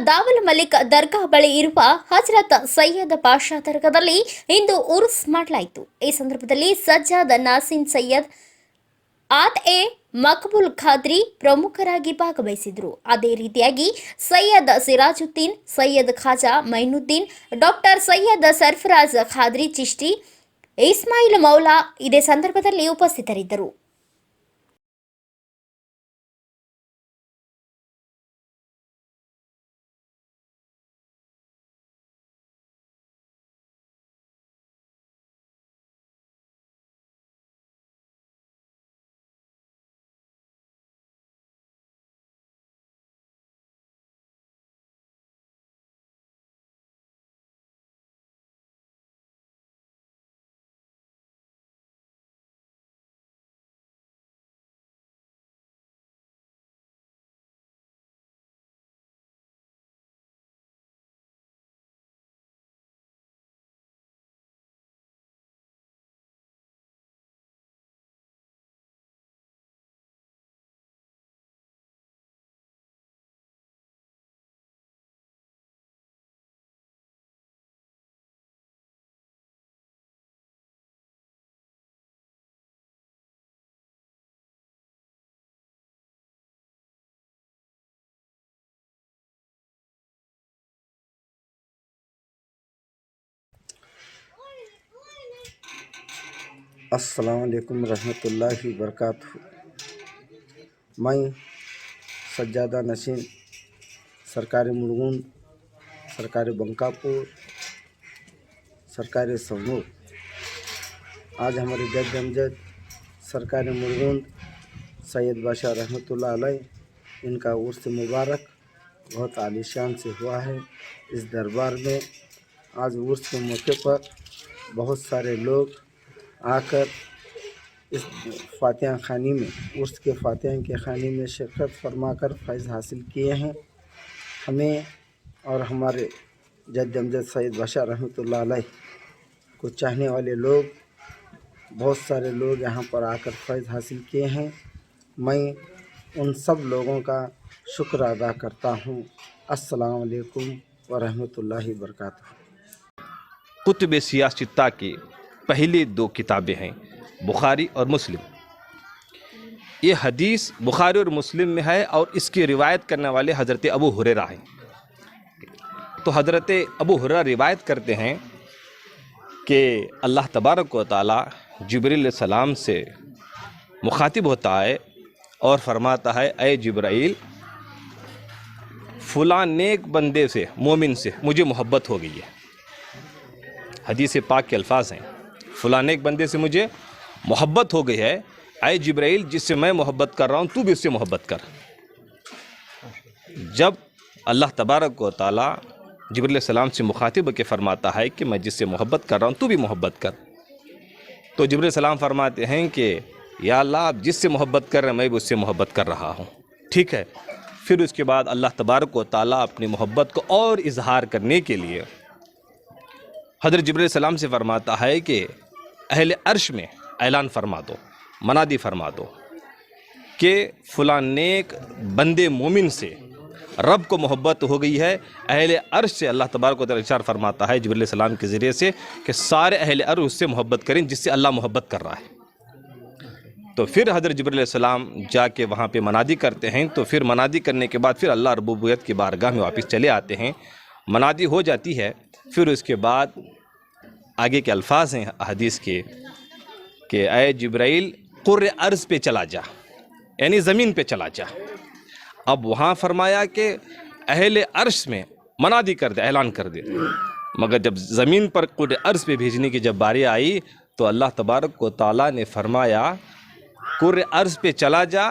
ದಾವಲ್ ಮಲಿಕ್ ದರ್ಗಾ ಬಳಿ ಇರುವ ಹಜರತ್ ಸೈಯದ್ ಪಾಷಾ ದರ್ಗಾದಲ್ಲಿ ಇಂದು ಉರ್ಸ್ ಮಾಡಲಾಯಿತು. ಈ ಸಂದರ್ಭದಲ್ಲಿ ಸಜ್ಜಾದ್ ನಾಸಿನ್ ಸೈಯದ್ ಎ ಮಕ್ಬುಲ್ ಖಾದ್ರಿ ಪ್ರಮುಖರಾಗಿ ಭಾಗವಹಿಸಿದರು. ಅದೇ ರೀತಿಯಾಗಿ ಸೈಯದ್ ಸಿರಾಜುದ್ದೀನ್, ಸೈಯದ್ ಖಾಜಾ ಮೈನುದ್ದೀನ್, ಡಾಕ್ಟರ್ ಸೈಯದ್ ಸರ್ಫರಾಜ್ ಖಾದ್ರಿ ಚಿಶ್ತಿ, ಇಸ್ಮಾಯಿಲ್ ಮೌಲಾ ಇದೇ ಸಂದರ್ಭದಲ್ಲಿ ಉಪಸ್ಥಿತರಿದ್ದರು. अस्सलाम वालेकुम रहमतुल्लाहि वबरकातुहू। मैं सज्जादा नसीन सरकारी मुरगुंद, सरकारी बंकापुर, सरकारी समूर, आज हमारे जद अमजद सरकारी मुरगुंद सैयद बादशाह रहमतुल्लाह अलैह इनका उर्स मुबारक बहुत आलीशान से हुआ है। इस दरबार में आज उर्स के मौके पर बहुत सारे लोग आकर इस फातिहा खानी में उर्स के फातिहा के खानी में शिरकत फरमाकर फैज़ हासिल किए हैं। हमें और हमारे जद अमजद सैयद बादशाह रहमतुल्लाह अलैह को चाहने वाले लोग बहुत सारे लोग यहाँ पर आकर फैज़ हासिल किए हैं। मैं उन सब लोगों का शुक्र अदा करता हूँ। अस्सलाम वालेकुम व रहमतुल्लाहि व बरकातुहू। कुतुब सियासत्ता की पहली दो किताबें हैं बुखारी और मुस्लिम। ये हदीस बुखारी और मुस्लिम में है और इसकी रिवायत करने वाले हज़रत अबू हुरैरा हैं। तो हज़रत अबू हुरैरा रिवायत करते हैं कि अल्लाह तबारक व तआला जिब्रील सलाम से मुखातिब होता है और फरमाता है, ऐ जिब्राइल, फ़लाँ नेक बंदे से, मोमिन से मुझे मोहब्बत हो गई है। हदीस पाक के अल्फाज हैं, फ़लाँ नेक बंदे से मुझे मोहब्बत हो गई है, ऐ जिब्राइल, जिससे मैं मोहब्बत कर रहा हूँ तू भी उससे मोहब्बत कर। जब अल्लाह तबारक व तआला जिब्रील सलाम से मुखातिब के फरमाता है कि मैं जिससे मोहब्बत कर रहा हूँ तू भी मोहब्बत कर, तो जिब्रील सलाम फरमाते हैं कि या अल्लाह, आप जिससे मोहब्बत कर रहे हैं मैं भी उससे मोहब्बत कर रहा हूँ। ठीक है। फिर उसके बाद अल्लाह तबारक व तआला अपनी मोहब्बत को और इजहार करने के लिए हज़रत जिब्रील सलाम से फरमाता है कि अहले अर्श में ऐलान फरमा दो, मनादी फरमा दो कि फ़लाँ नेक बंदे मोमिन से रब को मोहब्बत हो गई है। अहले अर्श से अल्लाह तबारक व तआला इरशाद फरमाता है जिब्रील सलाम के ज़रिए से कि सारे अहले अर्श उससे मोहब्बत करें जिससे अल्लाह मोहब्बत कर रहा है। तो फिर हज़रत जिब्रील सलाम जाके वहाँ पे मनादी करते हैं। तो फिर मनादी करने के बाद फिर अल्लाह रब्बुबियत की बारगाह में वापस चले आते हैं। मनादी हो जाती है। फिर उसके बाद आगे के अल्फाज हैं हदीस के कि ऐ जिब्राइल, कुर्र अर्ज़ पे चला जा, यानी ज़मीन पे चला जा। अब वहाँ फरमाया कि अहले अर्श में मनादी कर दे, ऐलान कर दे। मगर जब ज़मीन पर कुर्र अर्ज़ पे भेजने की जब बारी आई तो अल्लाह तबारक व तआला ने फरमाया, कुर्र अर्ज़ पे चला जा,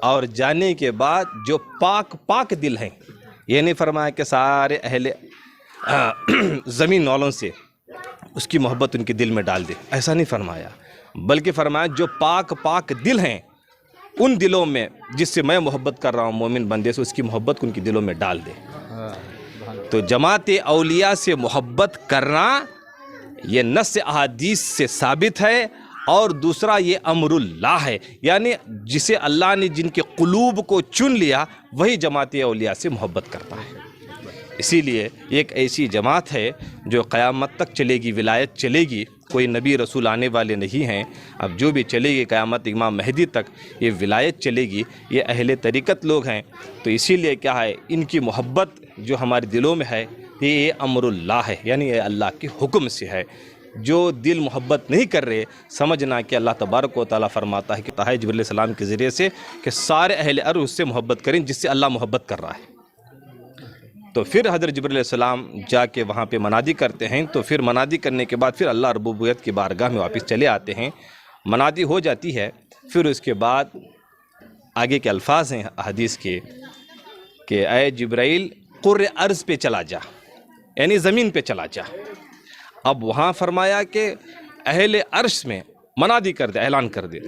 और जाने के बाद जो पाक पाक दिल हैं, ये नहीं फरमाया कि सारे अहले ज़मीन वालों से उसकी मोहब्बत उनके दिल में डाल दे, ऐसा नहीं फरमाया, बल्कि फरमाया जो पाक पाक दिल हैं उन दिलों में जिससे मैं मोहब्बत कर रहा हूँ मोमिन बंदे से, उसकी मोहब्बत उनके दिलों में डाल दे। तो जमात औलिया से मोहब्बत करना ये नस अहादीस से साबित है। और दूसरा ये अमरुल्लाह है, यानी जिसे अल्लाह ने जिनके क़ुलूब को चुन लिया वही जमात औलिया से मोहब्बत करता है। اسی لیے ایک ایسی جماعت ہے جو قیامت تک چلے گی، ولایت چلے گی، کوئی نبی رسول آنے والے نہیں ہیں، اب جو بھی چلے گی قیامت امام مہدی تک یہ ولایت چلے گی، یہ اہل طریقت لوگ ہیں۔ تو اسی لیے کیا ہے، ان کی محبت جو ہمارے دلوں میں ہے یہ امر اللہ ہے، یعنی یہ اللہ کے حکم سے ہے۔ جو دل محبت نہیں کر رہے، سمجھنا کہ اللہ تبارک و تعالیٰ فرماتا ہے کہ جبریل علیہ السلام کے ذریعے سے کہ سارے اہل ارض اس سے محبت کریں جس سے اللہ محبت کر رہا ہے۔ تو پھر حضرت جبریل علیہ السلام جا کے وہاں پہ منادی کرتے ہیں، تو پھر منادی کرنے کے بعد پھر اللہ ربوبیت کی بارگاہ میں واپس چلے آتے ہیں، منادی ہو جاتی ہے۔ پھر اس کے بعد آگے کے الفاظ ہیں حدیث کے کہ اے جبرائیل قر ارض پہ چلا جا، یعنی زمین پہ چلا جا۔ اب وہاں فرمایا کہ اہل عرش میں منادی کر دے، اعلان کر دے،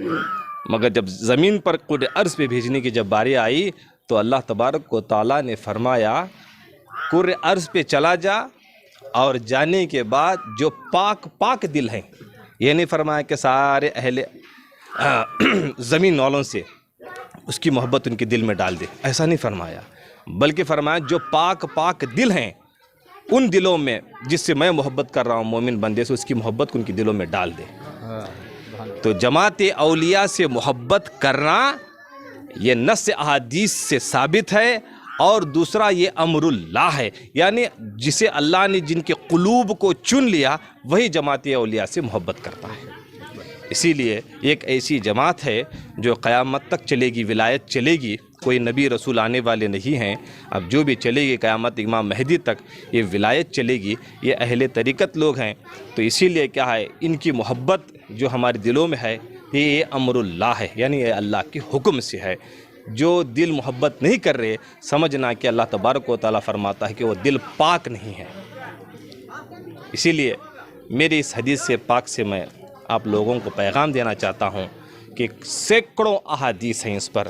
مگر جب زمین پر قر ارض پہ بھیجنے کی جب باری آئی تو اللہ تبارک و تعالیٰ نے فرمایا قر ارض پہ چلا جا، اور جانے کے بعد جو پاک دل ہیں، یہ نہیں فرمایا کہ سارے اہل زمین والوں سے اس کی محبت ان کے دل میں ڈال دے، ایسا نہیں فرمایا، بلکہ فرمایا جو پاک دل ہیں ان دلوں میں جس سے میں محبت کر رہا ہوں مومن بندے سے، اس کی محبت ان کے دلوں میں ڈال دے۔ تو جماعت اولیاء سے محبت کرنا یہ نص احادیث سے ثابت ہے، اور دوسرا یہ امر اللہ ہے، یعنی جسے اللہ نے جن کے قلوب کو چن لیا وہی جماعت اولیاء سے محبت کرتا ہے۔ اسی لیے ایک ایسی جماعت ہے جو قیامت تک چلے گی، ولایت چلے گی، کوئی نبی رسول آنے والے نہیں ہیں، اب جو بھی چلے گی قیامت امام مہدی تک یہ ولایت چلے گی، یہ اہل طریقت لوگ ہیں۔ تو اسی لیے کیا ہے، ان کی محبت جو ہمارے دلوں میں ہے یہ امر اللہ ہے، یعنی یہ اللہ کے حکم سے ہے۔ جو دل محبت نہیں کر رہے، سمجھنا کہ اللہ تبارک و تعالیٰ فرماتا ہے کہ وہ دل پاک نہیں ہے۔ اسی لیے میری اس حدیث سے پاک سے میں آپ لوگوں کو پیغام دینا چاہتا ہوں کہ سینکڑوں احادیث ہیں، اس پر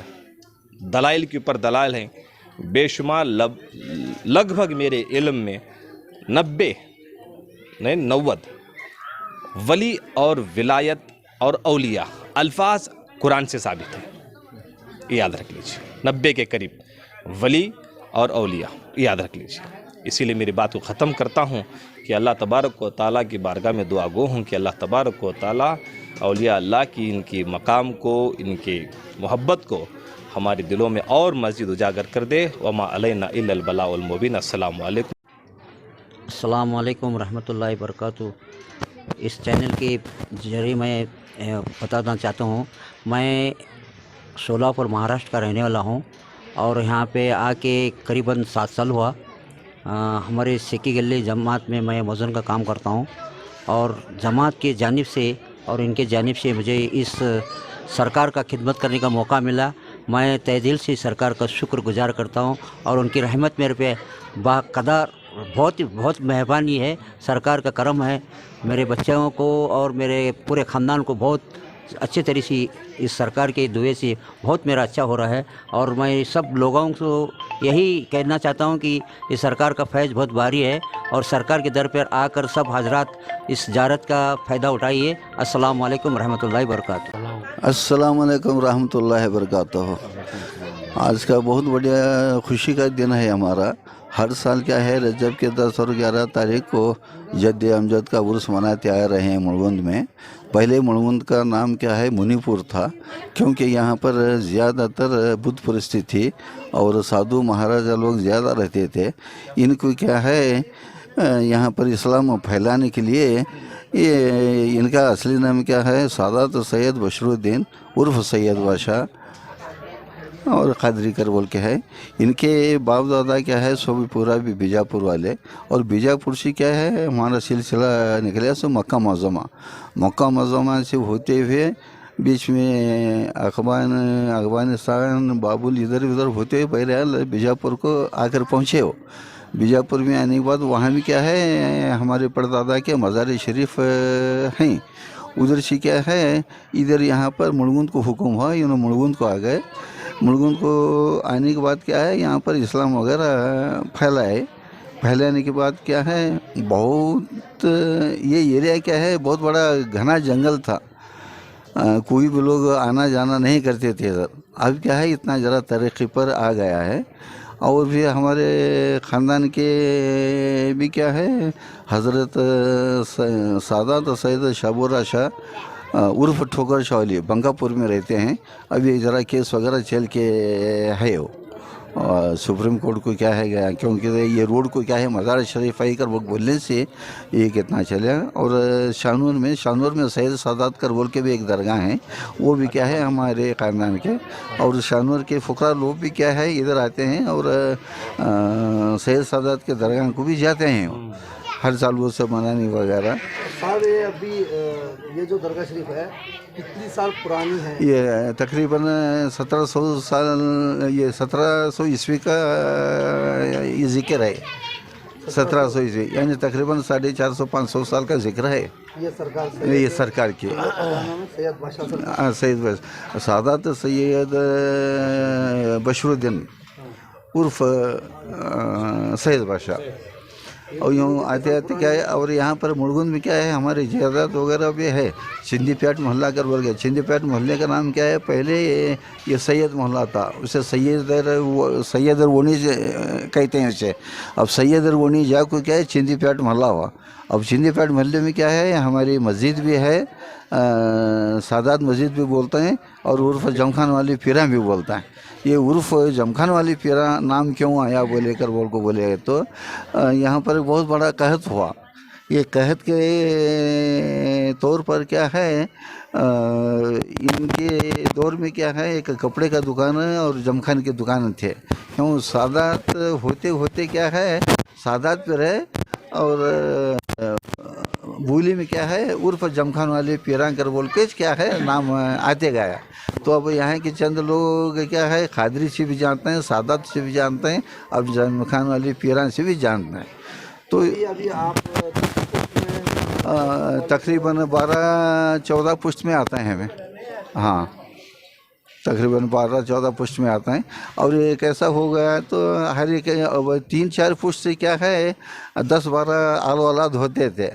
دلائل کے اوپر دلائل ہیں، بے شمار، لگ بھگ میرے علم میں 90 ولی اور ولایت اور اولیاء الفاظ قرآن سے ثابت ہیں، یاد رکھ لیجیے، 90 کے قریب ولی اور اولیاء، یاد رکھ لیجیے۔ اسی لیے میری بات کو ختم کرتا ہوں کہ اللہ تبارک و تعالیٰ کی بارگاہ میں دعا گو ہوں کہ اللہ تبارک و تعالیٰ اولیاء اللہ کی ان کی مقام کو، ان کی محبت کو ہمارے دلوں میں اور مزید اجاگر کر دے۔ وما علینا الا البلاء المبین۔ السلام علیکم۔ السلام علیکم ورحمۃ اللہ وبرکاتہ۔ اس چینل کے ذریعے میں بتانا چاہتا ہوں، میں شولاپور مہاراشٹر کا رہنے والا ہوں، اور یہاں پہ آ کے قریباً 7 سال ہوا۔ ہمارے سیکی گلی جماعت میں میں مؤذن کا کام کرتا ہوں، اور جماعت کی جانب سے اور ان کے جانب سے مجھے اس سرکار کا خدمت کرنے کا موقع ملا۔ میں تہ دل سے سرکار کا شکر گزار کرتا ہوں، اور ان کی رحمت میرے پہ باقدر بہت مہربانی ہے، سرکار کا کرم ہے۔ میرے بچوں کو اور میرے پورے خاندان کو بہت اچھے طریقے سے اس سرکار کے دعائیں سے بہت میرا اچھا ہو رہا ہے، اور میں سب لوگوں کو یہی کہنا چاہتا ہوں کہ اس سرکار کا فیض بہت بھاری ہے، اور سرکار کے در پر آ کر سب حضرات اس زیارت کا فائدہ اٹھائیے۔ السلام علیکم ورحمۃ اللہ وبرکاتہ۔ السلام علیکم ورحمۃ اللہ وبرکاتہ۔ آج کا بہت بڑا خوشی کا دن ہے ہمارا۔ ہر سال کیا ہے، رجب کے 10 اور 11 تاریخ کو جد امجد کا عرس مناتے آ رہے ہیں مڑگند میں۔ پہلے مڑگند کا نام کیا ہے، منی پور تھا، کیونکہ یہاں پر زیادہ تر بدھ پرستی تھی اور سادھو مہاراجا لوگ زیادہ رہتے تھے۔ ان کو کیا ہے، یہاں پر اسلام پھیلانے کے لیے یہ ان کا اصلی نام کیا ہے، سادات سید بشر الدین عرف سید بادشاہ اور قادری کر بول کے ہے۔ ان کے باپ دادا کیا ہے، سو بھی پورا بھی بیجاپور والے، اور بیجاپور سے کیا ہے ہمارا سلسلہ نکلا سو مکہ معظمہ سے ہوتے ہوئے بیچ میں افغانستان بابل ادھر ادھر ہوتے ہوئے پہلے بیجاپور کو آ کر پہنچے ہو۔ بیجاپور میں آنے کے بعد وہاں بھی کیا ہے ہمارے پردادا کے مزار شریف ہیں، ادھر سے کیا ہے ادھر یہاں پر مڑگند کو حکم ہوا، انہوں مڑگند کو آ گئے۔ مڑگند کو آنے کے بعد کیا ہے یہاں پر اسلام وغیرہ پھیلانے کے بعد کیا ہے بہت یہ ایریا کیا ہے بہت بڑا گھنا جنگل تھا، کوئی بھی لوگ آنا جانا نہیں کرتے تھے ادھر۔ اب کیا ہے اتنا ذرا ترقی پر آ گیا ہے، और भी हमारे ख़ानदान के भी क्या है हज़रत सादात सैयद शाबूरा शाह उर्फ ठोकर शाहली बंकापुर में रहते हैं। अभी ज़रा केस वगैरह चल के है वो सुप्रीम कोर्ट को क्या है गया, क्योंकि ये रोड को क्या है मज़ार शरीफ आई कर वो बोलने से ये कितना चला। और शानूर में सैयद सादात कर बोल के भी एक दरगाह है, वो भी क्या है हमारे ख़ानदान के। और शानूर के फ़ुकरा लोग भी क्या है इधर आते हैं और सैयद सादात के दरगाह को भी जाते हैं हर साल वो सब मनानी वगैरह। साहब ये अभी ये जो दरगाह शरीफ है कितनी साल पुरानी है? ये तकरीबन 1700 साल, ये 1700 ईस्वी का ये ज़िक्र है। 1700 ईस्वी यानी तकरीबन 450-500 साल का जिक्र है। ये सरकार की सैयद बादशाह सादात सैयद बशरुद्दीन उर्फ सैयद बादशाह। और यूँ आते आते क्या है, और यहाँ पर मुड़गुंद में क्या है हमारे जायदाद वगैरह भी है। सिंधीपेट मोहल्ला कर बोल गया। सिंधीपेट मोहल्ले का नाम क्या है, पहले ये सैयद मोहल्ला था, उसे सैयद वोनी कहते हैं उसे। अब सैयद वोनी जाको क्या है सिंधीपेट मोहल्ला हुआ। अब सिंधीपेट मोहल्ले में क्या है हमारी मस्जिद भी है, सादात मस्जिद भी बोलते हैं, और उर्फ जमखान वाली पीरा भी बोलता है। ये उर्फ जमखान वाली पीरा नाम क्यों आया बोले तो यहाँ पर बहुत बड़ा कहत हुआ। ये कहत के तौर पर क्या है इनके दौर में क्या है एक कपड़े का दुकान है और जमखान की दुकान थे। क्यों सादात होते होते क्या है सादात पे रहे और बोली में क्या है उर्फ जमखान वाले पीरा कर बोल के क्या है नाम आते गया। तो अब यहाँ के चंद लोग क्या है खादरी से भी जानते हैं, सादात से भी जानते हैं, अब जमखान वाले पीरा से भी जानते हैं। तो अभी आप तकरीबन 12-14 पुश्त में आता है हमें। हाँ तकरीबन 12-14 पुश्त में आता है। और ये कैसा हो गया तो हर एक 3-4 पुश्त से क्या है 10-12 आल औलाद होते थे,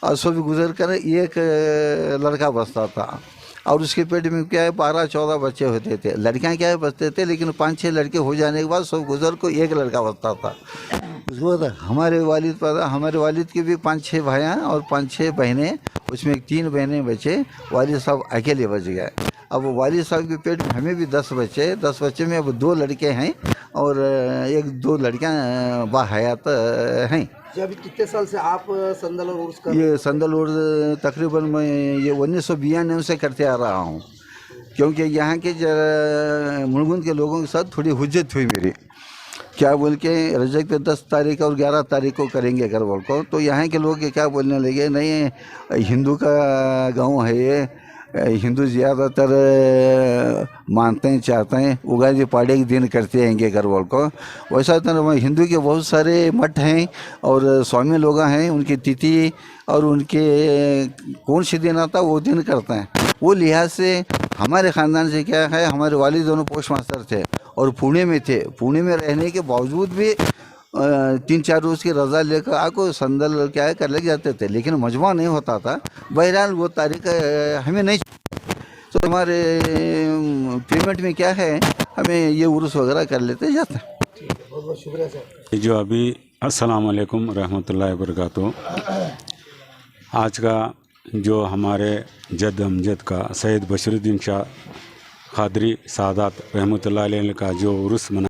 और सो भी गुजर कर एक लड़का बचता था। और उसके पेट में क्या है 12-14 बच्चे होते थे। लड़कियां क्या है बचते थे, लेकिन 5-6 लड़के हो जाने के बाद सब गुजर को एक लड़का बचता था। उसके बाद हमारे वालिद के भी 5-6 भाइयाँ और 5-6 बहनें, उसमें 3 बहनें बचे, वालिद साहब अकेले बच गए। अब वालिद साहब के पेट में हमें भी 10 बच्चे में अब 2 लड़के हैं और 1-2 लड़कियाँ बाहयात हैं। अभी कितने साल से आप संदल और उर्स कर? ये संदल और तकरीबन मैं ये 1992 से करते आ रहा हूँ, क्योंकि यहाँ के मुड़गुंद के लोगों के साथ थोड़ी हुज्जत हुई मेरी। क्या बोल के रजब के 10 तारीख और 11 तारीख को करेंगे कर बोल को, तो यहाँ के लोग क्या बोलने लगे नहीं हिंदू का गाँव है ये, हिंदू ज़्यादातर मानते हैं चाहते हैं उगादी पाड़े के दिन करते हैं कर बोल को। वैसा तो हिंदू के बहुत सारे मठ हैं और स्वामी लोग हैं, उनकी तिथि और उनके कौन सी दिन आता वो दिन करते हैं। वो लिहाज से हमारे ख़ानदान से क्या है हमारे वालिद दोनों पोस्ट मास्टर थे और पुणे में थे। पुणे में रहने के बावजूद भी 3-4 रोज़ की रज़ा लेकर आको संदल क्या है कर ले जाते थे, लेकिन मजमा नहीं होता था। बहरहाल वो तारीख हमें नहीं, तो हमारे पेमेंट में क्या है हमें ये उर्स वगैरह कर लेते जाते हैं। बहुत बहुत शुक्रिया सर। जो अभी अस्सलाम वालेकुम रहमतुल्लाहि वबरकातुहू। आज का जो हमारे जद अमजद का सैयद बशरुद्दीन शाह कादरी सादात रहमतुल्लाहि अलैह का जो उर्स मना